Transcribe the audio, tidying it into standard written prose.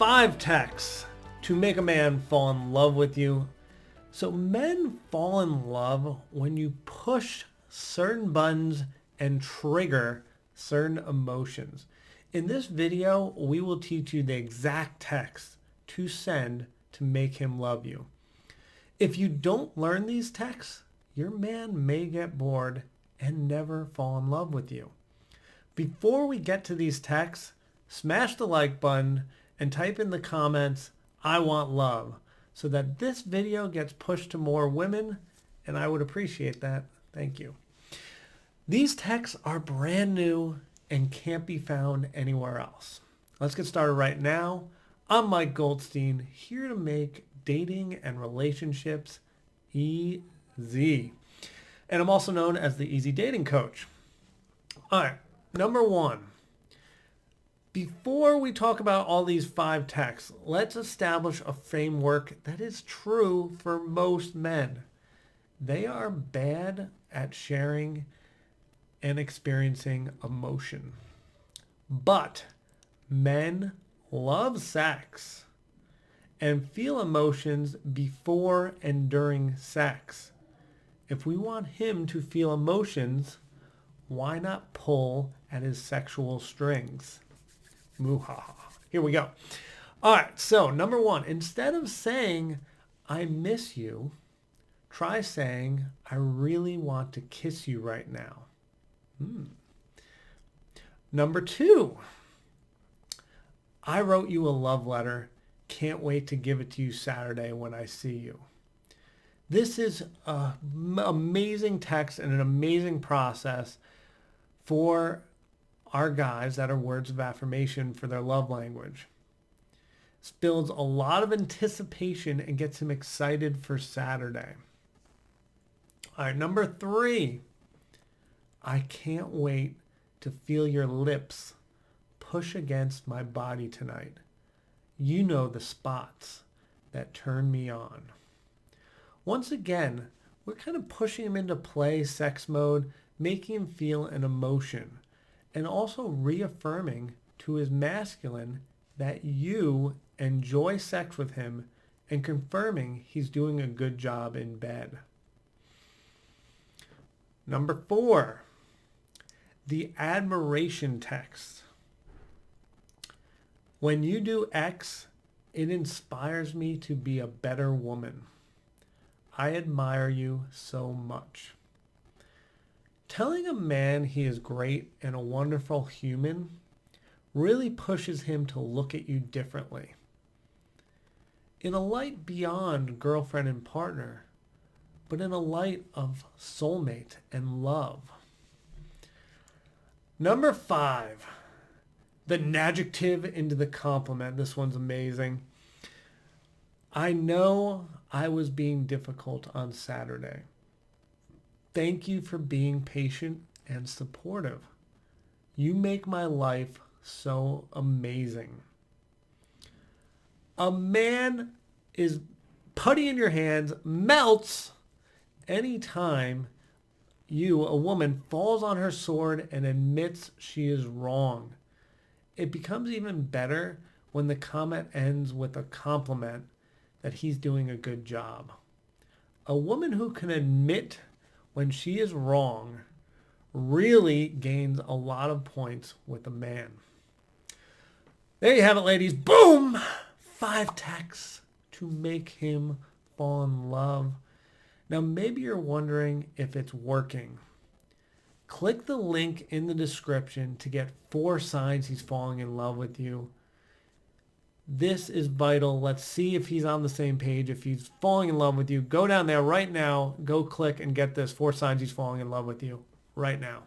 5 texts to make a man fall in love with you. So men fall in love when you push certain buttons and trigger certain emotions. In this video, we will teach you the exact text to send to make him love you. If you don't learn these texts, your man may get bored and never fall in love with you. Before we get to these texts, smash the like button and type in the comments, "I want love," so that this video gets pushed to more women, and I would appreciate that. Thank you. These texts are brand new and can't be found anywhere else. Let's get started right now. I'm Mike Goldstein, here to make dating and relationships easy. And I'm also known as the Easy Dating Coach. All right, number 1. Before we talk about all these 5 texts, let's establish a framework that is true for most men. They are bad at sharing and experiencing emotion. But men love sex and feel emotions before and during sex. If we want him to feel emotions, why not pull at his sexual strings? Moo-ha-ha. Here we go. All right, so number 1, instead of saying, "I miss you," try saying, "I really want to kiss you right now." Number 2, "I wrote you a love letter. Can't wait to give it to you Saturday when I see you." This is an amazing text and an amazing process for our guys that are words of affirmation for their love language. This builds a lot of anticipation and gets him excited for Saturday. All right, number 3, "I can't wait to feel your lips push against my body tonight. You know the spots that turn me on." Once again, we're kind of pushing him into play sex mode, making him feel an emotion, and also reaffirming to his masculine that you enjoy sex with him and confirming he's doing a good job in bed. Number 4, the admiration text. "When you do X, it inspires me to be a better woman. I admire you so much." Telling a man he is great and a wonderful human really pushes him to look at you differently, in a light beyond girlfriend and partner, but in a light of soulmate and love. Number 5, the adjective into the compliment. This one's amazing. "I know I was being difficult on Saturday. Thank you for being patient and supportive. You make my life so amazing." A man is putty in your hands, melts anytime a woman, falls on her sword and admits she is wrong. It becomes even better when the comment ends with a compliment that he's doing a good job. A woman who can admit when she is wrong really gains a lot of points with a man. There you have it, ladies. Boom! 5 texts to make him fall in love. Now, maybe you're wondering if it's working. Click the link in the description to get 4 signs he's falling in love with you. This is vital. Let's see if he's on the same page. If he's falling in love with you, go down there right now. Go click and get this 4 signs he's falling in love with you right now.